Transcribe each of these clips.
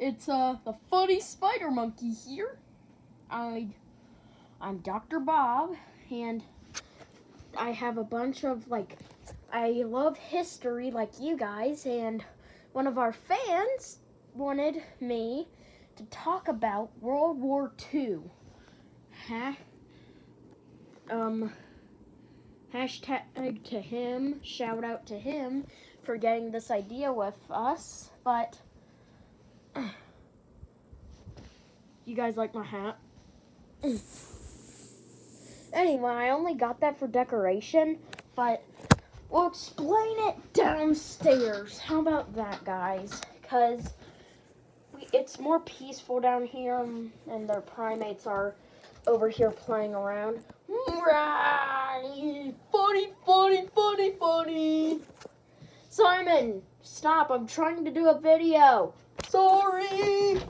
it's the funny spider monkey here. I'm Dr. Bob, and I have a bunch of I love history like you guys, and one of our fans wanted me to talk about World War II. Hashtag to him, shout out to him for getting this idea with us, but you guys like my hat? Anyway, I only got that for decoration, but we'll explain it downstairs. How about that, guys? Because it's more peaceful down here, and their primates are over here playing around. Funny, funny, funny, funny. Simon, stop. I'm trying to do a video. Sorry.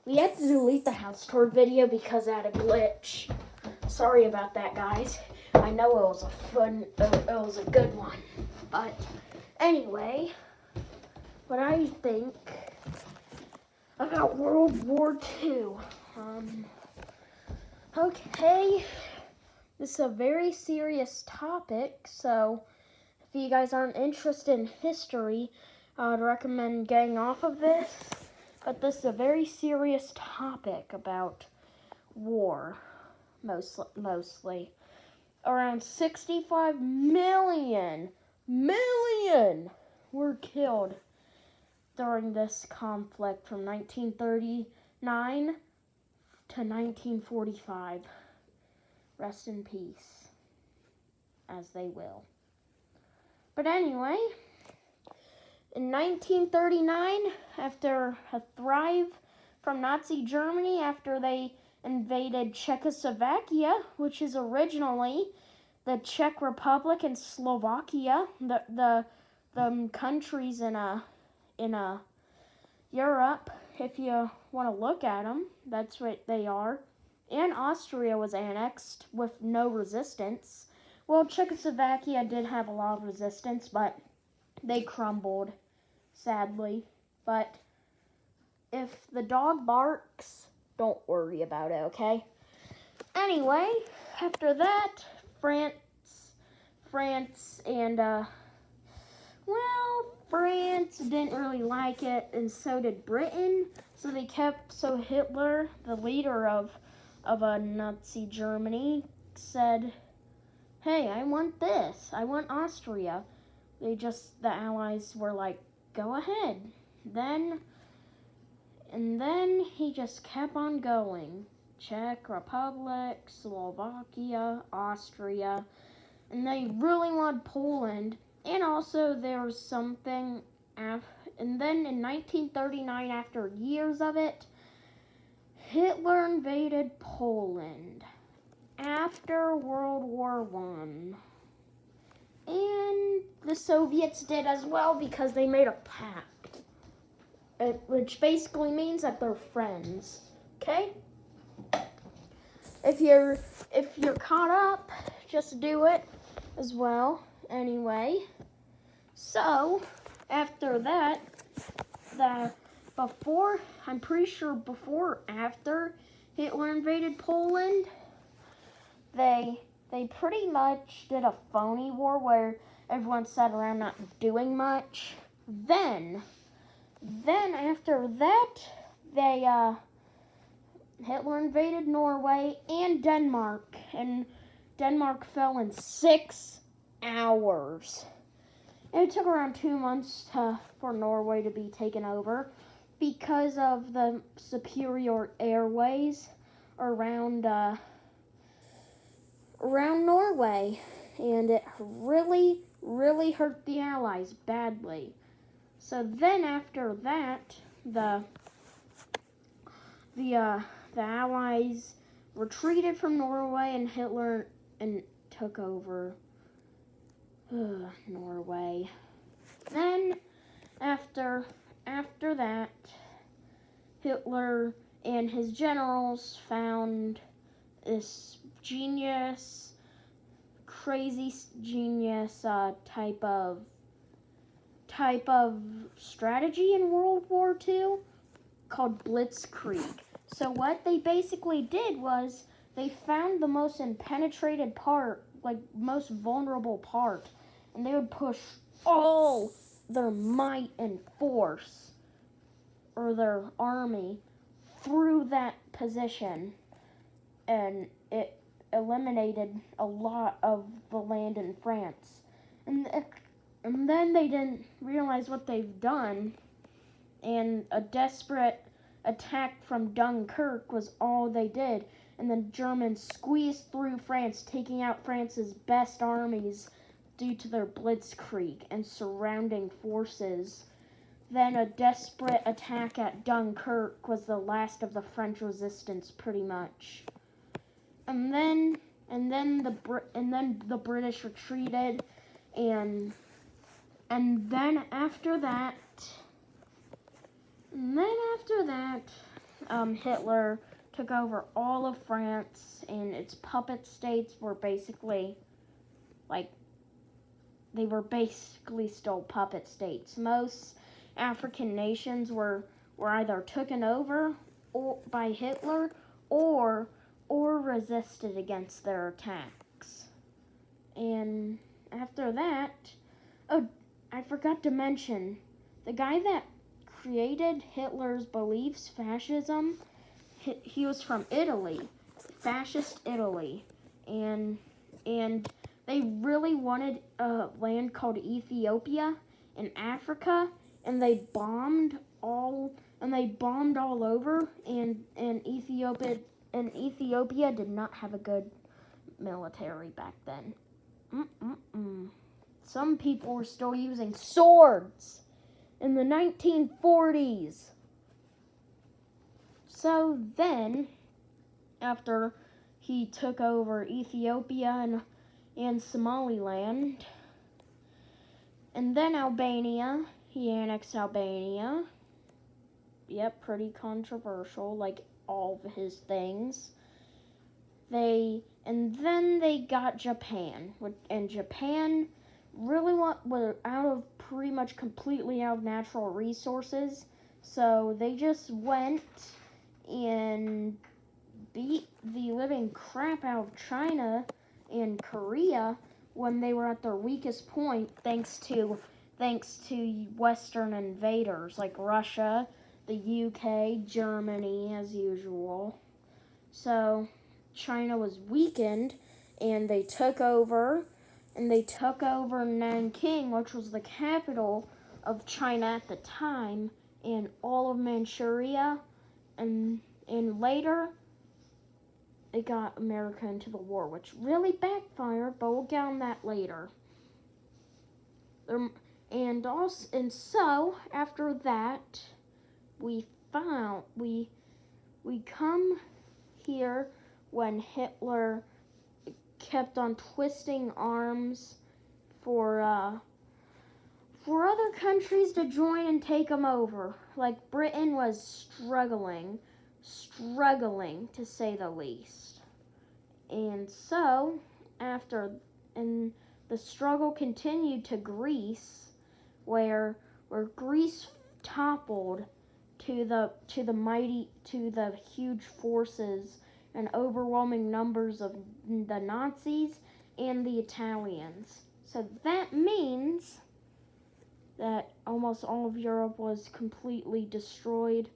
We had to delete the house tour video because it had a glitch. Sorry about that, guys. I know it was a good one. But anyway, what I think about World War II. Okay, this is a very serious topic, so if you guys aren't interested in history, I would recommend getting off of this. But this is a very serious topic about war, mostly. Around 65 million were killed during this conflict from 1939 to 1945. Rest in peace, as they will. But anyway, in 1939, after a thrive from Nazi Germany, after they invaded Czechoslovakia, which is originally the Czech Republic and Slovakia, the countries in Europe, if you want to look at them, that's what they are. And Austria was annexed with no resistance. Well, Czechoslovakia did have a lot of resistance, but they crumbled, sadly. But if the dog barks, don't worry about it, okay? Anyway, after that, France didn't really like it, and so did Britain. So Hitler, the leader of Nazi Germany, said, hey, I want this. I want Austria. The Allies were like, go ahead. Then he just kept on going. Czech Republic, Slovakia, Austria, and they really wanted Poland. And also there was something, and then in 1939, after years of it, Hitler invaded Poland after World War I. And the Soviets did as well because they made a pact, which basically means that they're friends. Okay? If you're caught up, just do it as well. Anyway, so after that, I'm pretty sure before or after Hitler invaded Poland, they pretty much did a phony war where everyone sat around not doing much. Then after that, Hitler invaded Norway and Denmark, and Denmark fell in 6 hours. And it took around 2 months for Norway to be taken over because of the superior airways around Norway, and it really, really hurt the Allies badly. So then after that, the Allies retreated from Norway, and Hitler took over Norway. Then after that, Hitler and his generals found this genius crazy genius type of strategy in World War II called Blitzkrieg. So what they basically did was they found the most impenetrated part, like most vulnerable part, and they would push all their might and force, or their army, through that position, and it eliminated a lot of the land in France. And then they didn't realize what they've done, and a desperate attack from Dunkirk was all they did. And the Germans squeezed through France, taking out France's best armies due to their blitzkrieg and surrounding forces. Then a desperate attack at Dunkirk was the last of the French resistance, pretty much. And then the British retreated, and then after that, Hitler took over all of France, and its puppet states were basically still puppet states. Most African nations were either taken over by Hitler or resisted against their attacks. And after that, oh, I forgot to mention, the guy that created Hitler's beliefs, fascism, he was from Italy, fascist Italy, and they really wanted a land called Ethiopia in Africa, and they bombed all over, and Ethiopia did not have a good military back then. Some people were still using swords in the 1940s. So then, after he took over Ethiopia and Somaliland, and then Albania, he annexed Albania. Yep, pretty controversial, like all of his things. And then they got Japan, and Japan really were pretty much completely out of natural resources, so they just went and beat the living crap out of China and Korea when they were at their weakest point, thanks to Western invaders like Russia, the UK, Germany, as usual. So China was weakened, and they took over Nanking, which was the capital of China at the time, and all of Manchuria, and later they got America into the war, which really backfired, but we'll get on that later. And so after that, we come here when Hitler kept on twisting arms for other countries to join and take them over. Like Britain was struggling to say the least. And so and the struggle continued to Greece, where Greece toppled to the huge forces and overwhelming numbers of the Nazis and the Italians. So that means that almost all of Europe was completely destroyed,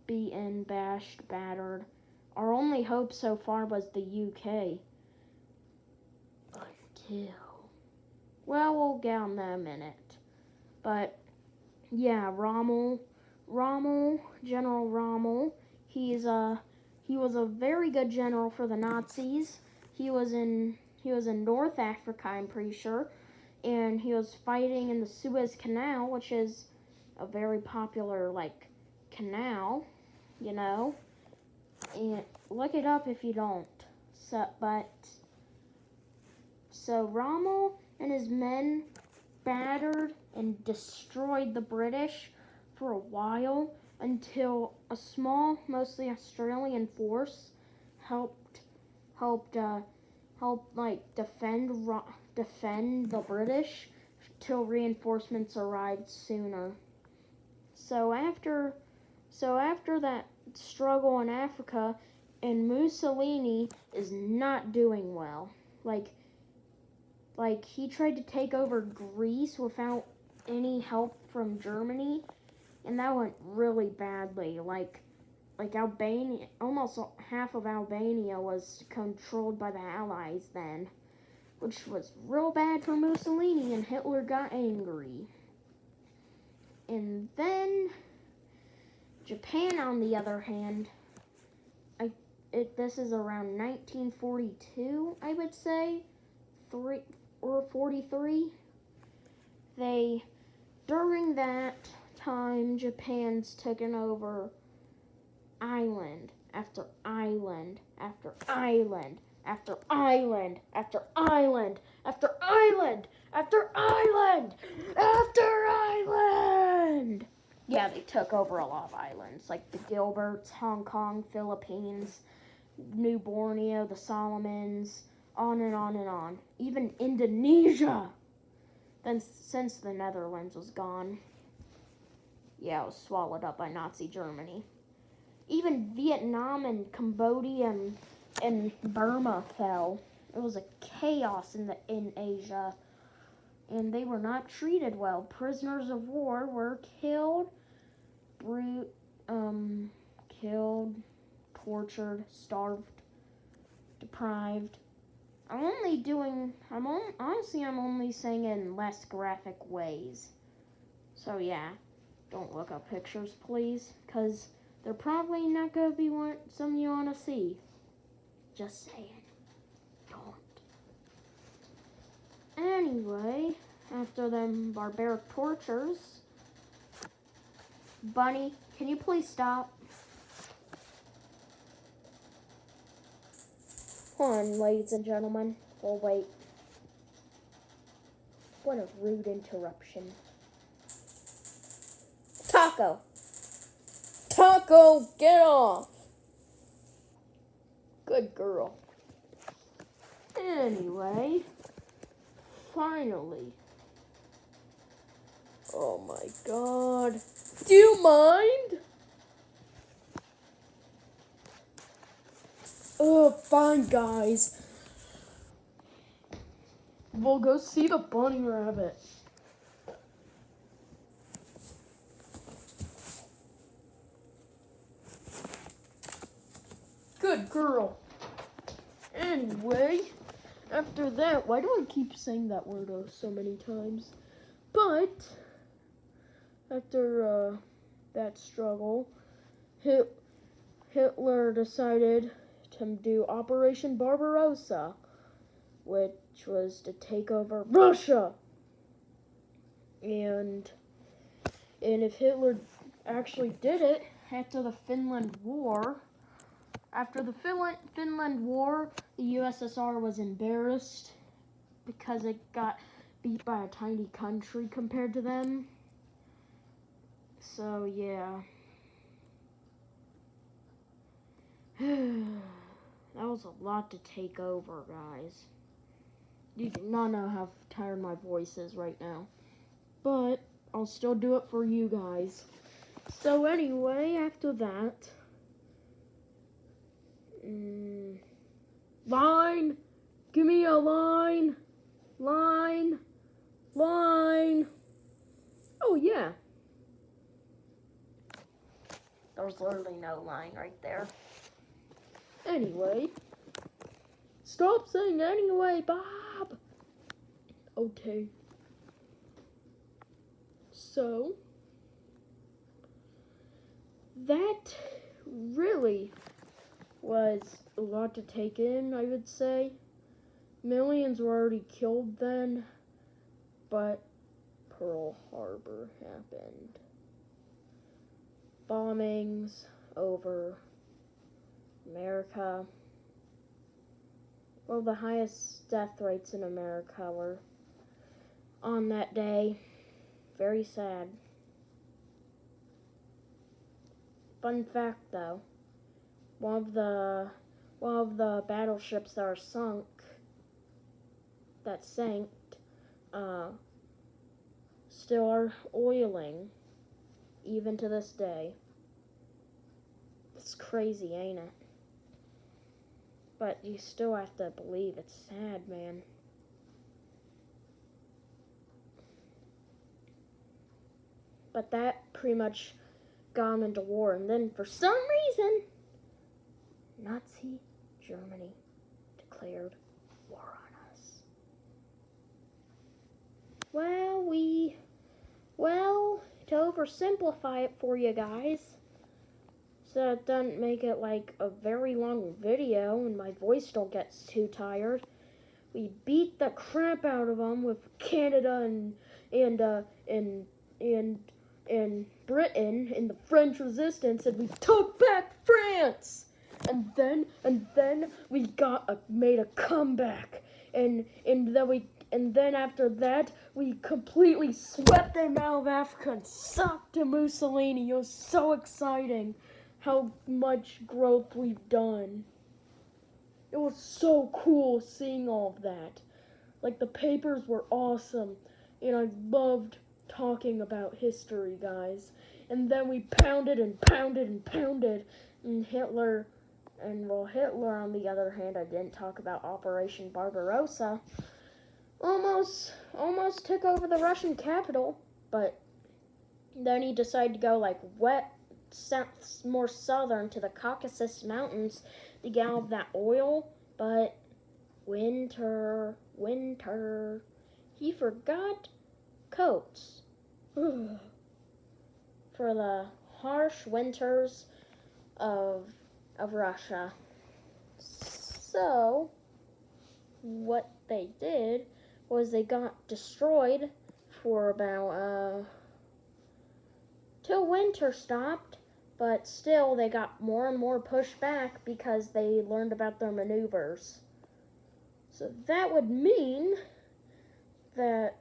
beaten, bashed, battered. Our only hope so far was the UK. Well, we'll get on that in a minute. But yeah, General Rommel, he was a very good general for the Nazis. He was in North Africa, I'm pretty sure, and he was fighting in the Suez Canal, which is a very popular canal, and look it up if you don't. So Rommel and his men battered and destroyed the British for a while, until a small, mostly Australian force helped help like defend the British till reinforcements arrived sooner. So after that struggle in Africa, and Mussolini is not doing well. Like he tried to take over Greece without any help from Germany, and that went really badly. Like Albania, almost half of Albania was controlled by the Allies then, which was real bad for Mussolini, and Hitler got angry. And then Japan, on the other hand, this is around 1942, I would say, 43. During that time, Japan's taken over island after island after island after island after island after island after island after island. Yeah, they took over a lot of islands, like the Gilberts, Hong Kong, Philippines, New Borneo, the Solomons, on and on and on. Even Indonesia. Then, since the Netherlands was gone, yeah, it was swallowed up by Nazi Germany. Even Vietnam and Cambodia and Burma fell. It was a chaos in Asia, and they were not treated well. Prisoners of war were killed, tortured, starved, deprived. I'm only saying it in less graphic ways. So yeah, don't look up pictures, please, because they're probably not going to be some you want to see. Just saying. Don't. Anyway, after them barbaric tortures, Bunny, can you please stop? Hold on, ladies and gentlemen. We'll wait. What a rude interruption. Taco! Taco, get off! Good girl. Anyway, finally. Oh my god. Do you mind? Oh, fine, guys. We'll go see the bunny rabbit. Good girl. Anyway, after that, why do I keep saying that word so many times? But after that struggle, Hitler decided to do Operation Barbarossa, which was to take over Russia. And if Hitler actually did it after the Finland War, the USSR was embarrassed because it got beat by a tiny country compared to them. So yeah. That was a lot to take over, guys. You do not know how tired my voice is right now. But I'll still do it for you guys. So anyway, after that, line, give me a line, line. Oh yeah. There's literally no line right there. Anyway, stop saying anyway, Bob. Okay. So, that really was a lot to take in, I would say. Millions were already killed then, but Pearl Harbor happened. Bombings over America. Well, the highest death rates in America were on that day. Very sad. Fun fact, though, one of the battleships that are sunk that sank still are oiling, even to this day. It's crazy, ain't it? But you still have to believe. It's sad, man. But that pretty much got him into war. And then, for some reason, Nazi Germany declared war on us. Well, to oversimplify it for you guys, so it doesn't make it like a very long video and my voice don't get too tired, we beat the crap out of them with Canada and Britain in the French Resistance, and we took back France. And then we made a comeback, and then after that we completely swept them out of Africa and sucked to Mussolini. It was so exciting how much growth we've done. It was so cool seeing all of that. Like, the papers were awesome, and I loved talking about history, guys. And then we pounded and pounded and pounded, and Hitler, on the other hand, I didn't talk about Operation Barbarossa, almost took over the Russian capital, but then he decided to go like more southern to the Caucasus Mountains to get all of that oil, but winter, he forgot coats for the harsh winters of Russia. So what they did was they got destroyed for about till winter stopped, but still they got more and more pushed back because they learned about their maneuvers. So that would mean that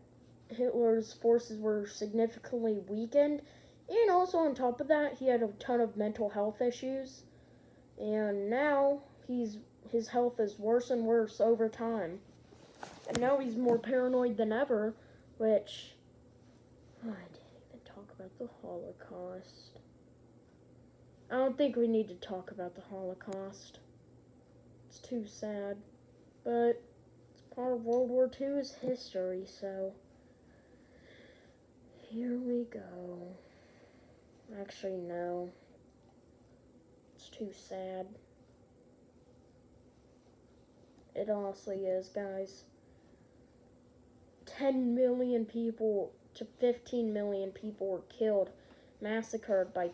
Hitler's forces were significantly weakened, and also on top of that, he had a ton of mental health issues, and now his health is worse and worse over time. And now he's more paranoid than ever, which I didn't even talk about the Holocaust. I don't think we need to talk about the Holocaust. It's too sad. But it's part of World War II's history, so here we go. Actually, no. It's too sad. It honestly is, guys. 10 million people to 15 million people were killed, massacred by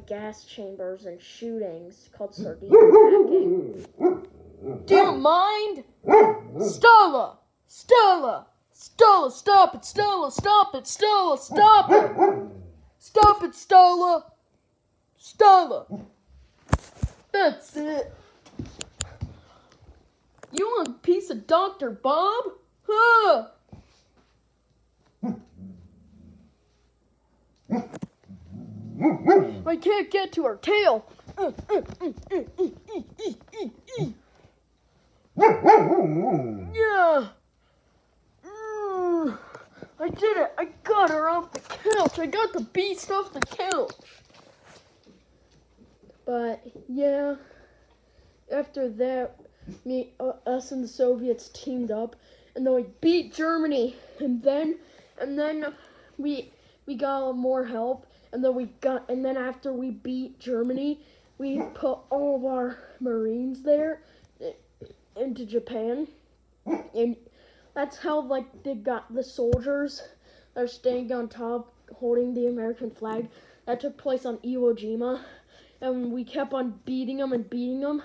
gas chambers and shootings called sardine packing. Do you mind? Stella! Stella! Stella, stop it! Stella, stop it! Stella, stop it! Stop it, Stella! Stella! That's it. You want a piece of Dr. Bob? Huh? I can't get to her tail. Yeah. I did it. I got her off the couch. I got the beast off the couch. But yeah, after that, us and the Soviets teamed up, and then we beat Germany, and then we got more help, and then after we beat Germany, we put all of our Marines there into Japan, and that's how they got the soldiers that are standing on top holding the American flag. That took place on Iwo Jima, and we kept on beating them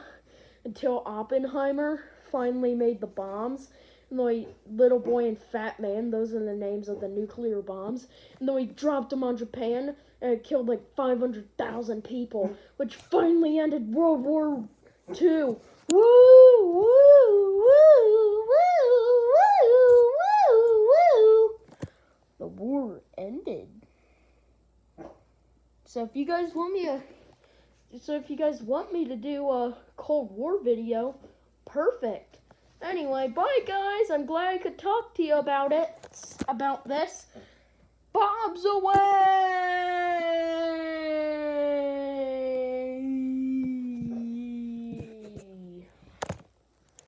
until Oppenheimer finally made the bombs. And then Little Boy and Fat Man, those are the names of the nuclear bombs. And then we dropped them on Japan, and it killed 500,000 people, which finally ended World War II. Woo, woo, woo, woo, woo, woo, woo. The war ended. So if you guys want me to do a Cold War video, perfect. Anyway, bye guys. I'm glad I could talk to you about this. Bob's away!